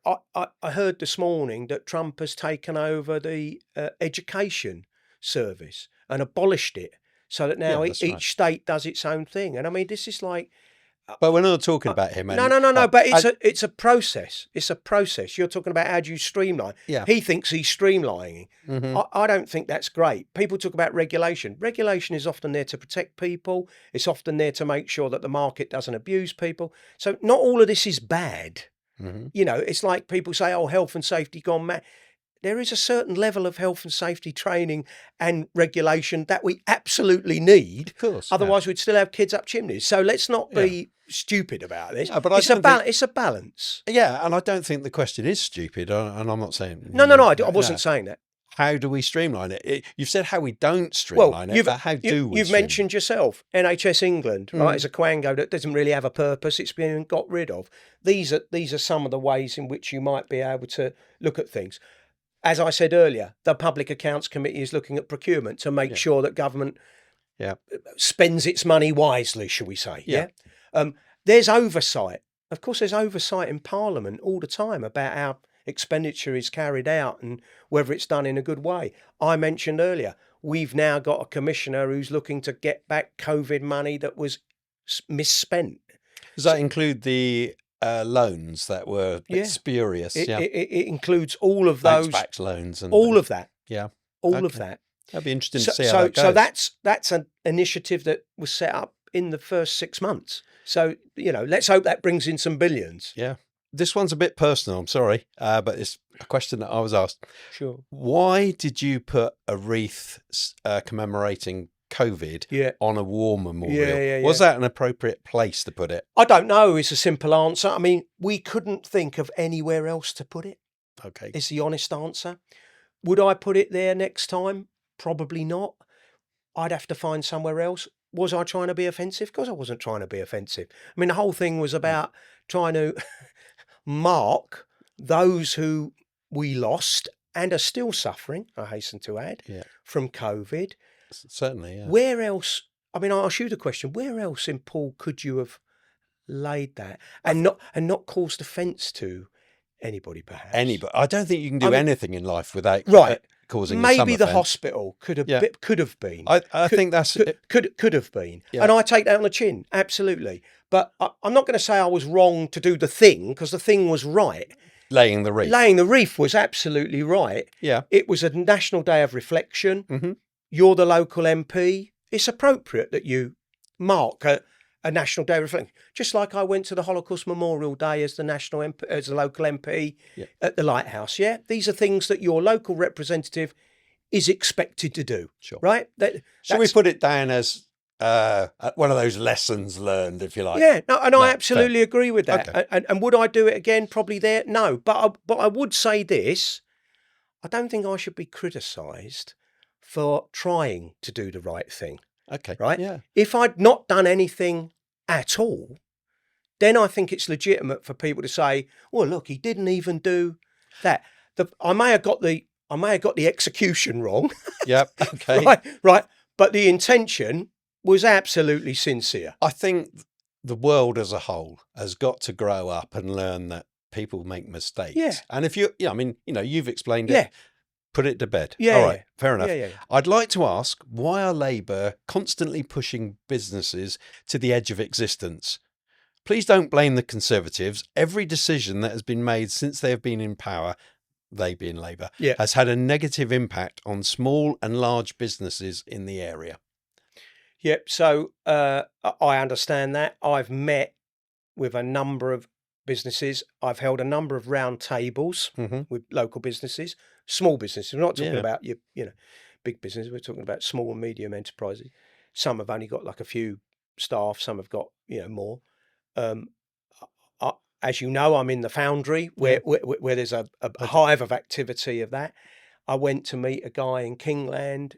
I heard this morning that Trump has taken over the education service and abolished it so that now each state does its own thing. And I mean, this is like... But we're not talking about him. No. But it's a process. It's a process. You're talking about how do you streamline. Yeah. He thinks he's streamlining. I don't think that's great. People talk about regulation. Regulation is often there to protect people. It's often there to make sure that the market doesn't abuse people. So not all of this is bad. It's like people say, oh, health and safety gone mad. There is a certain level of health and safety training and regulation that we absolutely need. Of course. Otherwise, we'd still have kids up chimneys. So let's not be stupid about this. No, but it's a balance. Yeah, and I don't think the question is stupid, and I'm not saying... No, I wasn't saying that. How do we streamline it? You've said how we don't streamline it, but how do we? You've mentioned yourself, NHS England, right? It's a quango that doesn't really have a purpose. It's been got rid of. These are some of the ways in which you might be able to look at things. As I said earlier, the Public Accounts Committee is looking at procurement to make sure that government spends its money wisely, shall we say? Yeah. There's oversight. Of course, there's oversight in Parliament all the time about how expenditure is carried out and whether it's done in a good way. I mentioned earlier, we've now got a commissioner who's looking to get back COVID money that was misspent. Does that include the loans that were a bit spurious? It includes all of those backed loans and all of that. Yeah, all of that. That'd be interesting to see how that goes. So that's an initiative that was set up in the first 6 months. So let's hope that brings in some billions. Yeah. This one's a bit personal, I'm sorry, but it's a question that I was asked. Sure. Why did you put a wreath commemorating COVID on a war memorial? Yeah. Was that an appropriate place to put it? I don't know is a simple answer. I mean, we couldn't think of anywhere else to put it. Okay. Is the honest answer. Would I put it there next time? Probably not. I'd have to find somewhere else. Was I trying to be offensive? Of course I wasn't trying to be offensive. I mean, the whole thing was about trying to... mark those who we lost and are still suffering, I hasten to add, from COVID. Certainly, yeah. Where else, I mean, I'll ask you the question, where else in Poole could you have laid that and not caused offence to anybody, perhaps? Anybody. I don't think you can do anything in life without causing maybe some the offence. Hospital could have been. I think that's... Could have been. Yeah. And I take that on the chin, absolutely. But I'm not going to say I was wrong to do the thing, because the thing was right. Laying the wreath. Laying the wreath was absolutely right. Yeah. It was a national day of reflection. You're the local MP. It's appropriate that you mark a national day of reflection. Just like I went to the Holocaust Memorial Day as the local MP at the Lighthouse. Yeah. These are things that your local representative is expected to do. Sure. Right? Shall we put it down as one of those lessons learned, if you like. Yeah, no, and No, I absolutely agree with that. Okay. And would I do it again? Probably there. No, but I would say this. I don't think I should be criticised for trying to do the right thing, Okay. right? Yeah. If I'd not done anything at all, then I think it's legitimate for people to say, well, look, he didn't even do that. I may have got the execution wrong. Yep. Okay. Right. But the intention was absolutely sincere. I think the world as a whole has got to grow up and learn that people make mistakes. Yeah. And if you've explained Yeah. it, put it to bed. Yeah, All right. yeah. Fair enough. Yeah. I'd like to ask, why are Labour constantly pushing businesses to the edge of existence? Please don't blame the Conservatives. Every decision that has been made since they have been in power, they being Labour, Yeah. has had a negative impact on small and large businesses in the area. Yep. So I understand that. I've met with a number of businesses. I've held a number of round tables with local businesses, small businesses. We're not talking about big businesses. We're talking about small and medium enterprises. Some have only got like a few staff. Some have got more. As you know, I'm in the foundry where there's a hive of activity of that. I went to meet a guy in Kingland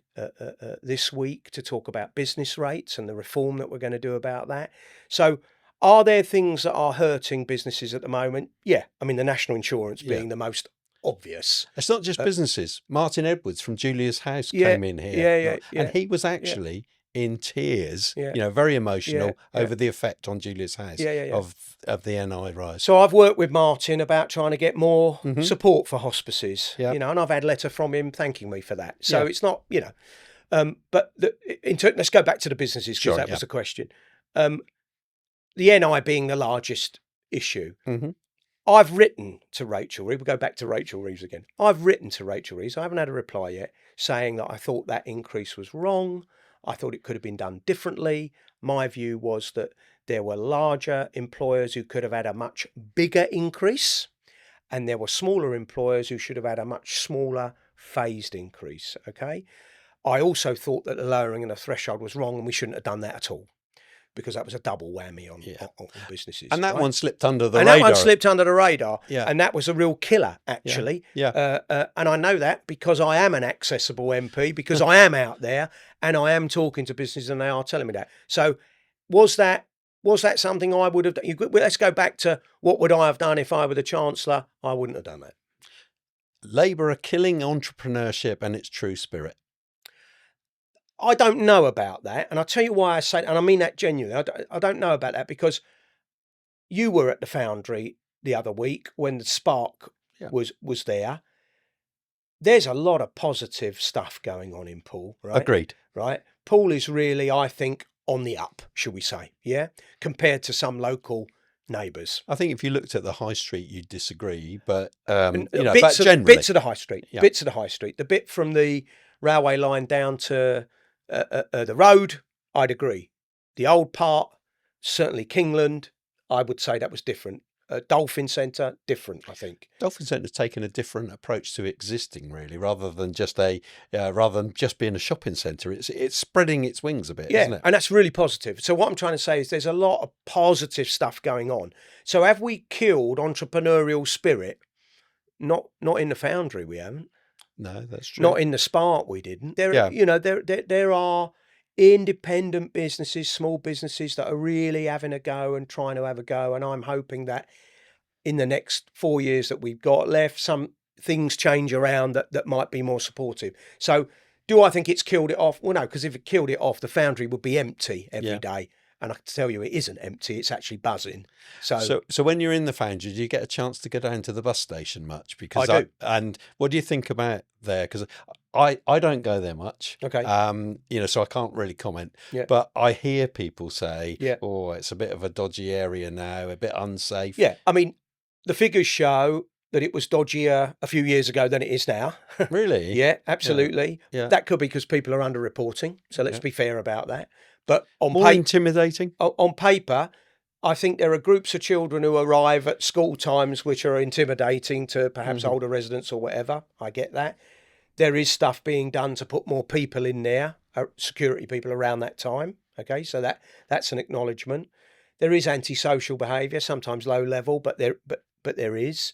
this week to talk about business rates and the reform that we're going to do about that. So are there things that are hurting businesses at the moment? Yeah. I mean, the national insurance being the most obvious. It's not just businesses. Martin Edwards from Julia's House came in here. And he was actually in tears, very emotional over the effect on Julia's House of the NI rise. So I've worked with Martin about trying to get more support for hospices, and I've had a letter from him thanking me for that. So it's not, but let's go back to the businesses because that was the question. The NI being the largest issue. I've written to Rachel Reeves. We'll go back to Rachel Reeves again. I've written to Rachel Reeves. I haven't had a reply yet saying that I thought that increase was wrong. I thought it could have been done differently. My view was that there were larger employers who could have had a much bigger increase, and there were smaller employers who should have had a much smaller phased increase. Okay. I also thought that the lowering of the threshold was wrong, and we shouldn't have done that at all, because that was a double whammy on businesses. And that one slipped under the radar. And that one slipped under the radar. Yeah. And that was a real killer, actually. Yeah. And I know that because I am an accessible MP, because I am out there and I am talking to businesses and they are telling me that. So was that something I would have done? Let's go back to what would I have done if I were the Chancellor? I wouldn't have done that. Labour are killing entrepreneurship and its true spirit. I don't know about that. And I'll tell you why I say, and I mean that genuinely. I don't know about that because you were at the foundry the other week when the spark was there. There's a lot of positive stuff going on in Poole, right? Agreed. Right. Poole is really, I think, on the up, should we say, compared to some local neighbours. I think if you looked at the high street, you'd disagree, but bits of the high street, bits of the high street, the bit from the railway line down to the road, I'd agree. The old part, certainly Kingland, I would say that was different. Dolphin Centre, different, I think. Dolphin Centre's taken a different approach to existing, really, rather than just being a shopping centre. It's spreading its wings a bit, isn't it? And that's really positive. So what I'm trying to say is there's a lot of positive stuff going on. So have we killed entrepreneurial spirit? Not in the foundry, we haven't. No, that's true. Not in the Spark, we didn't. There are independent businesses, small businesses that are really having a go and trying to have a go. And I'm hoping that in the next 4 years that we've got left, some things change around that might be more supportive. So do I think it's killed it off? Well, no, because if it killed it off, the foundry would be empty every day. And I can tell you it isn't empty, it's actually buzzing. So when you're in the foundry, do you get a chance to go down to the bus station much? Because I do. And what do you think about there? Because I don't go there much. Okay. So I can't really comment. Yeah. But I hear people say, it's a bit of a dodgy area now, a bit unsafe. Yeah. I mean, the figures show that it was dodgier a few years ago than it is now. Really? Yeah, absolutely. Yeah. That could be because people are underreporting. So let's be fair about that. But on more intimidating. On paper, I think there are groups of children who arrive at school times which are intimidating to perhaps older residents or whatever. I get that. There is stuff being done to put more people in there, security people around that time. Okay, so that's an acknowledgement. There is antisocial behaviour, sometimes low level, but there is.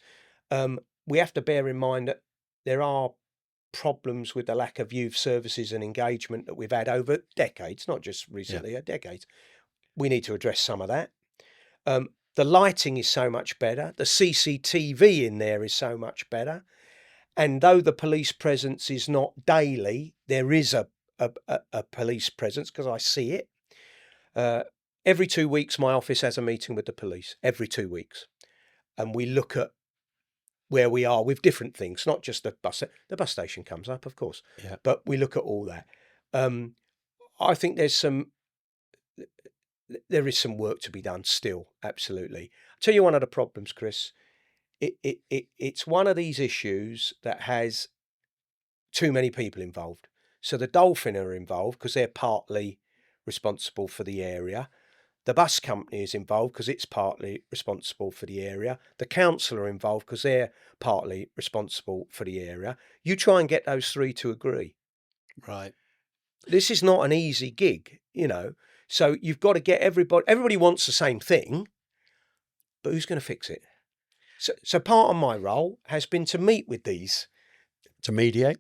We have to bear in mind that there are problems with the lack of youth services and engagement that we've had over decades, not just recently, decades. We need to address some of that. The lighting is so much better. The CCTV in there is so much better. And though the police presence is not daily, there is a police presence because I see it. Every 2 weeks, my office has a meeting with the police, every 2 weeks. And we look at where we are with different things, not just the bus. The bus station comes up, of course, but we look at all that. I think there is some work to be done still, absolutely. I'll tell you one of the problems, Chris. It's one of these issues that has too many people involved. So the Dolphin are involved because they're partly responsible for the area. The bus company is involved because it's partly responsible for the area. The council are involved because they're partly responsible for the area. You try and get those three to agree. Right. This is not an easy gig, So you've got to get everybody. Everybody wants the same thing, but who's going to fix it? So part of my role has been to meet with these. To mediate?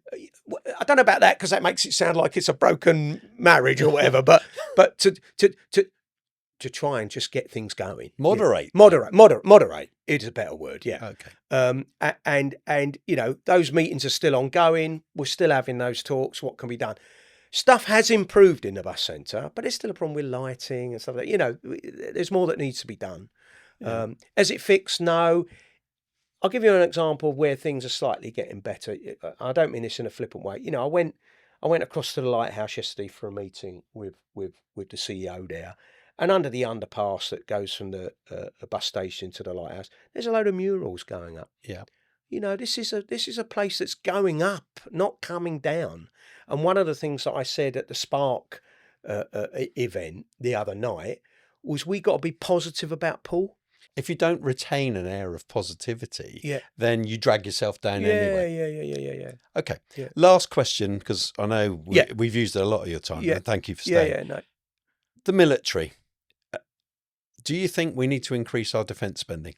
I don't know about that because that makes it sound like it's a broken marriage or whatever. but to try and just get things going. Moderate. Moderate is a better word. Yeah. Okay. And those meetings are still ongoing. We're still having those talks. What can be done? Stuff has improved in the bus centre, but there's still a problem with lighting and stuff like that. There's more that needs to be done. Yeah. Has it fixed? No. I'll give you an example of where things are slightly getting better. I don't mean this in a flippant way. I went across to the lighthouse yesterday for a meeting with the CEO there, and under the underpass that goes from the bus station to the lighthouse, there's a load of murals going up. Yeah. This is a place that's going up, not coming down. And one of the things that I said at the Spark event the other night was we got to be positive about Poole. If you don't retain an air of positivity, then you drag yourself down anyway. Yeah. Okay. Yeah. Last question, because I know we've used a lot of your time. Yeah. Thank you for staying. Yeah, no. The military. Do you think we need to increase our defence spending?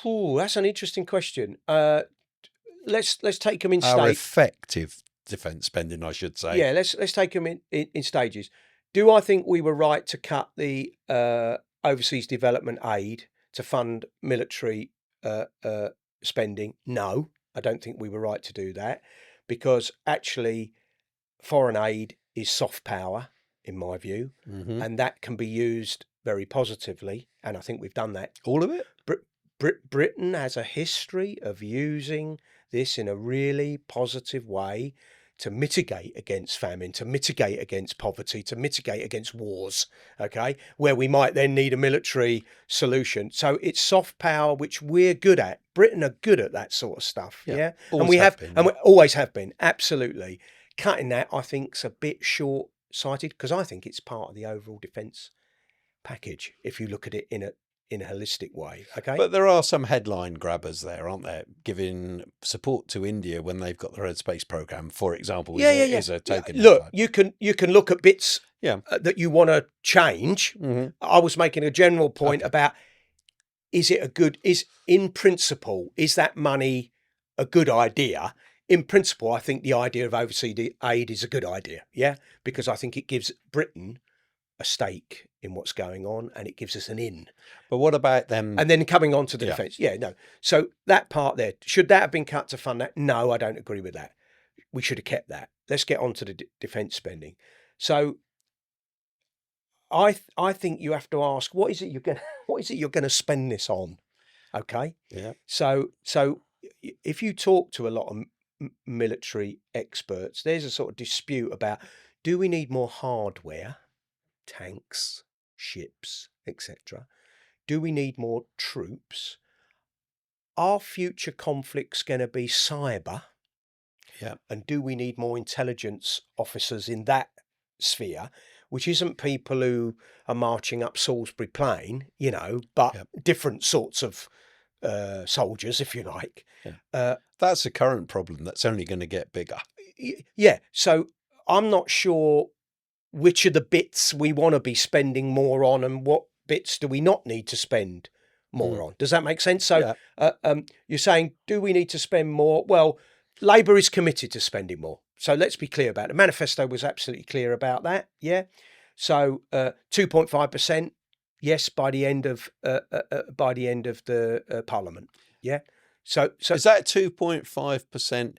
Ooh, that's an interesting question. Let's take them in stages. Our effective defence spending, I should say. Yeah, let's take them in stages. Do I think we were right to cut the overseas development aid to fund military spending? No, I don't think we were right to do that, because actually foreign aid is soft power, in my view, and that can be used very positively, and I think we've done that. All of it? Britain has a history of using this in a really positive way to mitigate against famine, to mitigate against poverty, to mitigate against wars, okay, where we might then need a military solution. So it's soft power, which we're good at. Britain are good at that sort of stuff, yeah? And we always have been, absolutely. Cutting that, I think, is a bit short-sighted, because I think it's part of the overall defence package, if you look at it in a holistic way, okay? But there are some headline grabbers there, aren't there? Giving support to India when they've got their own space program, for example, is a token. Look, you can look at bits that you want to change. I was making a general point about, in principle, is that money a good idea? In principle, I think the idea of overseas aid is a good idea, because I think it gives Britain a stake in what's going on, and it gives us an in. But what about them? And then coming on to the defence. No. So that part there, should that have been cut to fund that? No, I don't agree with that. We should have kept that. Let's get on to the defence spending. So I think you have to ask, what is it you're going to spend this on? Okay. Yeah. So if you talk to a lot of military experts, there's a sort of dispute about, do we need more hardware? Tanks, ships, etc. Do we need more troops? Are future conflicts going to be cyber? Yeah. And do we need more intelligence officers in that sphere, which isn't people who are marching up Salisbury Plain, but different sorts of soldiers, if you like. Yeah. That's a current problem that's only going to get bigger. Yeah. So I'm not sure which are the bits we want to be spending more on and what bits do we not need to spend more on. Does that make sense? So you're saying, do we need to spend more? Well, Labour is committed to spending more. So let's be clear about it. The manifesto was absolutely clear about that. Yeah. So 2.5%, yes, by the end of the Parliament. Yeah. So is that 2.5%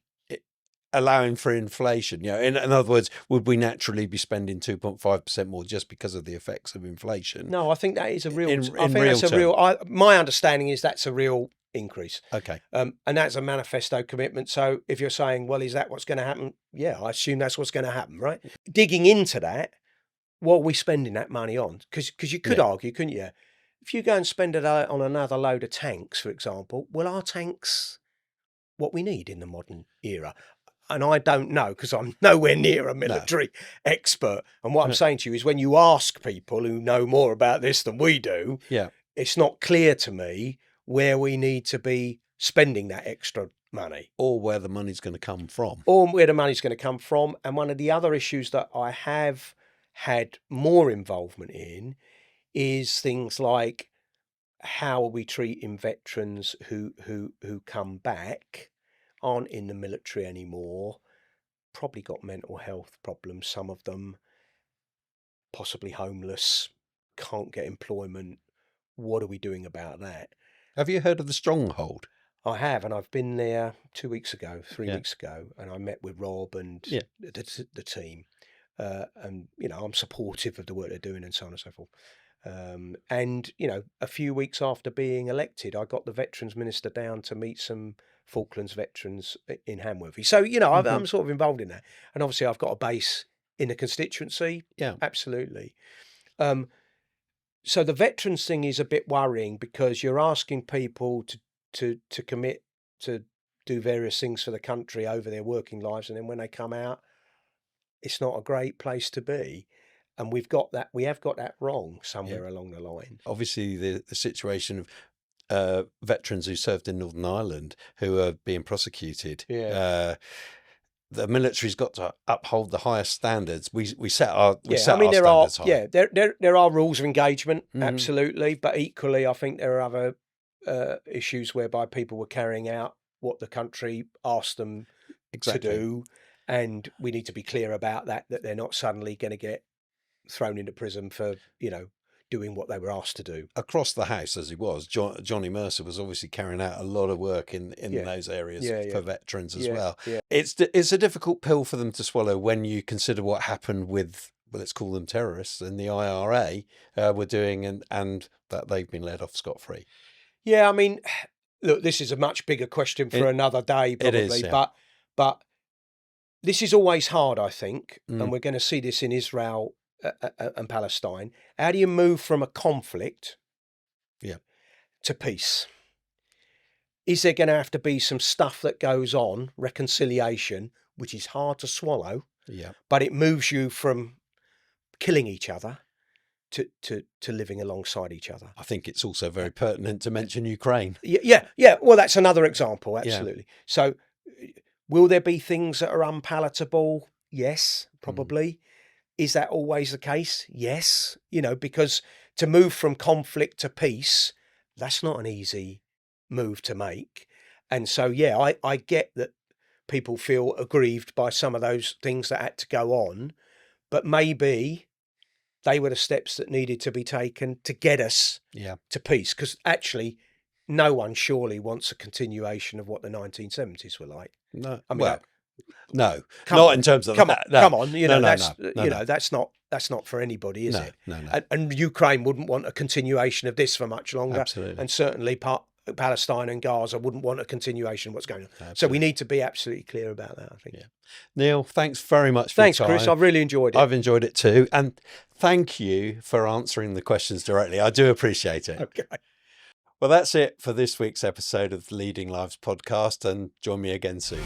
allowing for inflation? You know, in other words, would we naturally be spending 2.5% more just because of the effects of inflation? No, I think that is a real. In my understanding is that's a real increase. Okay. And that's a manifesto commitment. So if you're saying, well, is that what's going to happen? Yeah, I assume that's what's going to happen, right? Digging into that, what are we spending that money on? Because you could argue, couldn't you? If you go and spend it on another load of tanks, for example, well, are tanks what we need in the modern era? And I don't know, because I'm nowhere near a military expert. And what I'm saying to you is, when you ask people who know more about this than we do, it's not clear to me where we need to be spending that extra money. Or where the money's going to come from. And one of the other issues that I have had more involvement in is things like, how are we treating veterans who come back, aren't in the military anymore, probably got mental health problems, some of them, possibly homeless, can't get employment. What are we doing about that? Have you heard of the Stronghold? I have, and I've been there 2 weeks ago, 3 weeks ago, and I met with Rob and the team. And, you know, I'm supportive of the work they're doing and so on and so forth. And, you know, a few weeks after being elected, I got the Veterans Minister down to meet some Falklands veterans in Hamworthy. So, you know, I'm sort of involved in that. And obviously I've got a base in the constituency. Yeah. Absolutely. So the veterans thing is a bit worrying, because you're asking people to commit to do various things for the country over their working lives, and then when they come out, it's not a great place to be. And we have got that wrong somewhere along the line. Obviously, the situation of veterans who served in Northern Ireland who are being prosecuted. The military's got to uphold the highest standards. We set our standards high. There are rules of engagement, absolutely, but equally, I think there are other issues whereby people were carrying out what the country asked them to do, and we need to be clear about that they're not suddenly going to get thrown into prison for, you know, doing what they were asked to do. Across the house, as he was, Johnny Mercer was obviously carrying out a lot of work in those areas for veterans as well. Yeah. It's a difficult pill for them to swallow when you consider what happened with, well, let's call them terrorists, and the IRA were doing, and that they've been let off scot-free. Yeah, I mean, look, this is a much bigger question for another day, probably. It is, yeah. But this is always hard, I think, and we're going to see this in Israel and Palestine. How do you move from a conflict to peace? Is there going to have to be some stuff that goes on, reconciliation, which is hard to swallow, but it moves you from killing each other to living alongside each other? I think it's also very pertinent to mention Ukraine. Yeah. Well, that's another example, absolutely. So will there be things that are unpalatable? Yes, probably. Is that always the case? Yes. You know, because to move from conflict to peace, that's not an easy move to make. And so, I get that people feel aggrieved by some of those things that had to go on, but maybe they were the steps that needed to be taken to get us to peace. Because actually, no one surely wants a continuation of what the 1970s were like. No, I mean, no, not in terms of that. Come on, that's not for anybody, is it? No. And Ukraine wouldn't want a continuation of this for much longer. Absolutely. And certainly Palestine and Gaza wouldn't want a continuation of what's going on. Absolutely. So we need to be absolutely clear about that, I think. Yeah. Neil, thanks very much for your time. Chris. I've really enjoyed it. I've enjoyed it too. And thank you for answering the questions directly. I do appreciate it. Okay. Well, that's it for this week's episode of the Leading Lives podcast, and join me again soon.